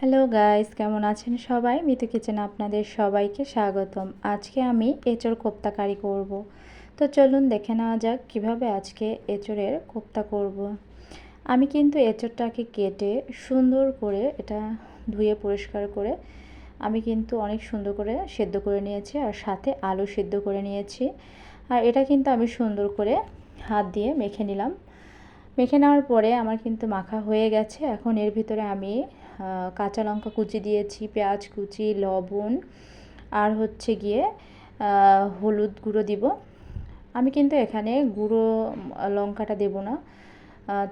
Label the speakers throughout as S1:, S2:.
S1: Hello guys, কেমন আছেন সবাই? মিতু কিচেনে আপনাদের সবাইকে স্বাগতম। আজকে আমি এঁচোড় কোপ্তা কারি করব। তো চলুন দেখে নেওয়া যাক কিভাবে আজকে এঁচোড়ের কোপ্তা করব। আমি কিন্তু এঁচোড়টাকে কেটে সুন্দর করে এটা ধুয়ে পরিষ্কার করে আমি কিন্তু অনেক সুন্দর করে সেদ্ধ করে নিয়েছি, আর সাথে আলু সেদ্ধ করে নিয়েছি। আর এটা কিন্তু আমি সুন্দর করে হাত দিয়ে মেখে নিলাম। মেখে নেওয়ার পরে আমার কিন্তু মাখা হয়ে গেছে। এখন এর ভিতরে আমি কাঁচা লঙ্কা কুচি দিয়েছি, পেঁয়াজ কুচি, লবণ আর হচ্ছে গিয়ে হলুদ গুঁড়ো দিব। আমি কিন্তু এখানে গুঁড়ো লঙ্কাটা দেব না,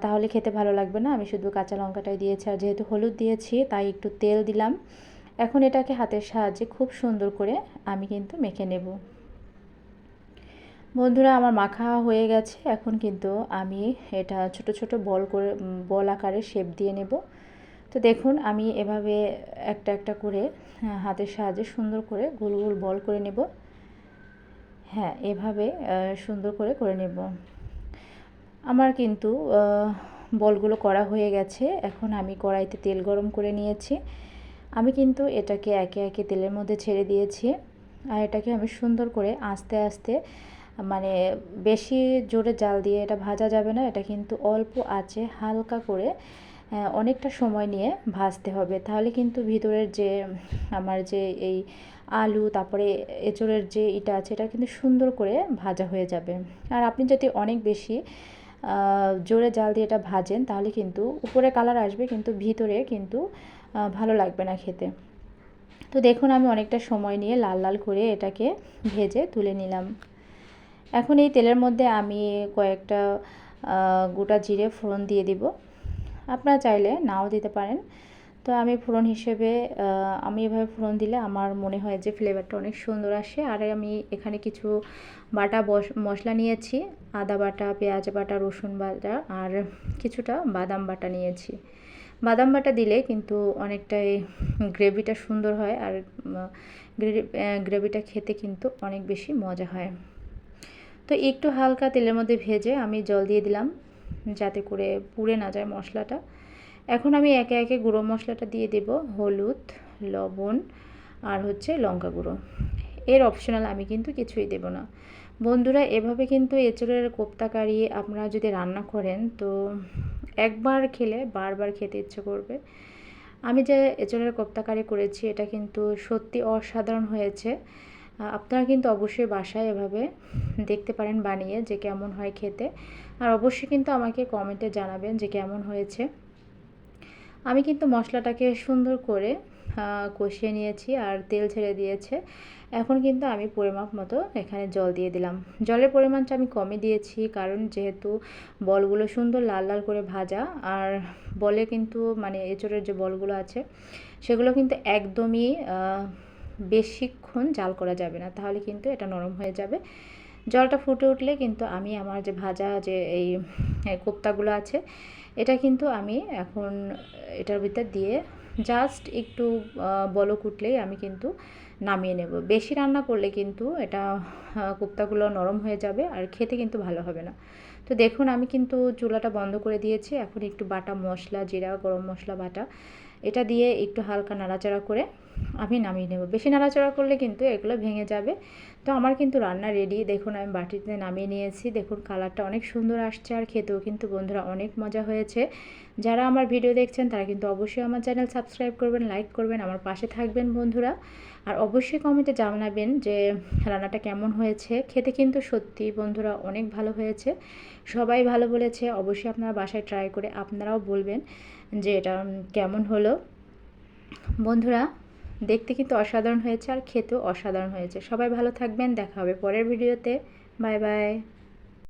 S1: তাহলে খেতে ভালো লাগবে না। আমি শুধু কাঁচা লঙ্কাটাই দিয়েছি, আর যেহেতু হলুদ দিয়েছি তাই একটু তেল দিলাম। এখন এটাকে হাতের সাহায্যে খুব সুন্দর করে আমি কিন্তু মেখে নেব। বন্ধুরা, আমার মাখা হয়ে গেছে। এখন কিন্তু আমি এটা ছোট ছোট বল আকারে শেপ দিয়ে নেব। তো দেখুন, আমি এভাবে একটা একটা করে হাতের সাহায্যে সুন্দর করে গোল গোল বল করে নেব। হ্যাঁ, এভাবে সুন্দর করে করে নেব। আমার কিন্তু বলগুলো করা হয়ে গেছে। এখন আমি কড়াইতে তেল গরম করে নিয়েছি। আমি কিন্তু এটাকে একে একে তেলের মধ্যে ছেড়ে দিয়েছি। আর এটাকে আমি সুন্দর করে আস্তে আস্তে, মানে বেশি জোরে জাল দিয়ে এটা ভাজা যাবে না। এটা কিন্তু অল্প আঁচে হালকা করে অনেকটা সময় নিয়ে ভাজতে হবে। তাহলে কিন্তু ভিতরের যে আমার যে এই আলু, তারপরে এঁচোড়ের যে ইটা আছে, এটা কিন্তু সুন্দর করে ভাজা হয়ে যাবে। আর আপনি যদি অনেক বেশি জোরে জাল দিয়ে এটা ভাজেন, তাহলে কিন্তু উপরে কালার আসবে কিন্তু ভিতরে কিন্তু ভালো লাগবে না খেতে। তো দেখুন, আমি অনেকটা সময় নিয়ে লাল লাল করে এটাকে ভেজে তুলে নিলাম। এখন এই তেলের মধ্যে আমি কয়েকটা গোটা জিরে ফোড়ন দিয়ে দিব। আপনারা চাইলে নাও দিতে পারেন। তো আমি ফোড়ন হিসেবে আমি এভাবে ফোড়ন দিলে আমার মনে হয় যে ফ্লেভারটা অনেক সুন্দর আসে। আর আমি এখানে কিছু বাটা মশলা নিয়েছি, আদা বাটা, পেঁয়াজ বাটা, রসুন বাটা আর কিছুটা বাদাম বাটা নিয়েছি। বাদাম বাটা দিলে কিন্তু অনেকটাই গ্রেভিটা সুন্দর হয়, আর গ্রেভিটা খেতে কিন্তু অনেক বেশি মজা হয়। তো একটু হালকা তেলের মধ্যে ভেজে আমি জল দিয়ে দিলাম, যাতে করে পুড়ে না যায় মশলাটা। এখন আমি একে একে গুঁড়ো মশলাটা দিয়ে দেব, হলুদ, লবণ আর হচ্ছে লঙ্কা গুঁড়ো। এর অপশনাল, আমি কিন্তু কিছুই দেব না। বন্ধুরা, এভাবে কিন্তু এঁচোড়ের কোপ্তা কারি আপনারা যদি রান্না করেন, তো একবার খেলে বারবার খেতে ইচ্ছে করবে। আমি যে এঁচোড়ের কোপ্তা কারি করেছি, এটা কিন্তু সত্যি অসাধারণ হয়েছে। আপনারা কিন্তু অবশ্যই বাসায় এভাবে দেখতে পারেন বানিয়ে, যে কেমন হয় খেতে। আর অবশ্যই কিন্তু আমাকে কমেন্টে জানাবেন যে কেমন হয়েছে। আমি কিন্তু মশলাটাকে সুন্দর করে কষিয়ে নিয়েছি, আর তেল ছেড়ে দিয়েছে। এখন কিন্তু আমি পরিমাপ মতো এখানে জল দিয়ে দিলাম। জলের পরিমাণটা আমি কমই দিয়েছি, কারণ যেহেতু বলগুলো সুন্দর লাল লাল করে ভাজা, আর বলে কিন্তু মানে এঁচোড়ের যে বলগুলো আছে সেগুলো কিন্তু একদমই বেশিক্ষণ জাল করা যাবে না, তাহলে কিন্তু এটা নরম হয়ে যাবে। জলটা ফুটে উঠলে কিন্তু আমি আমার যে ভাজা যে এই কোপ্তাগুলো আছে, এটা কিন্তু আমি এখন এটার ভিতর দিয়ে জাস্ট একটু বলক উঠলেই আমি কিন্তু নামিয়ে নেব। বেশি রান্না করলে কিন্তু এটা কোপ্তাগুলো নরম হয়ে যাবে, আর খেতে কিন্তু ভালো হবে না। তো দেখুন, আমি কিন্তু চুলাটা বন্ধ করে দিয়েছি। এখন একটু বাটা মশলা, জিরা, গরম মশলা বাটা, এটা দিয়ে একটু হালকা নাড়াচাড়া করে আমি নামিয়ে নেব। বেশি নাড়াচাড়া করলে কিন্তু এগুলো ভেঙে যাবে। তো আমার কিন্তু রান্না রেডি। দেখুন, আমি বাটিতে নামিয়ে নিয়েছি। দেখুন, কালারটা অনেক সুন্দর আসছে, আর খেতেও কিন্তু বন্ধুরা অনেক মজা হয়েছে। যারা আমার ভিডিও দেখছেন তারা কিন্তু অবশ্যই আমার চ্যানেল সাবস্ক্রাইব করবেন, লাইক করবেন, আমার পাশে থাকবেন বন্ধুরা। আর অবশ্যই কমেন্টে জানাবেন যে রান্নাটা কেমন হয়েছে। খেতে কিন্তু সত্যি বন্ধুরা অনেক ভালো হয়েছে, সবাই ভালো বলেছে। অবশ্যই আপনারা বাসায় ট্রাই করে আপনারাও বলবেন যে এটা কেমন হলো। বন্ধুরা, দেখতে কিন্তু অসাধারণ হয়েছে, আর খেতেও অসাধারণ হয়েছে। সবাই ভালো থাকবেন, দেখা হবে পরের ভিডিওতে। Bye bye.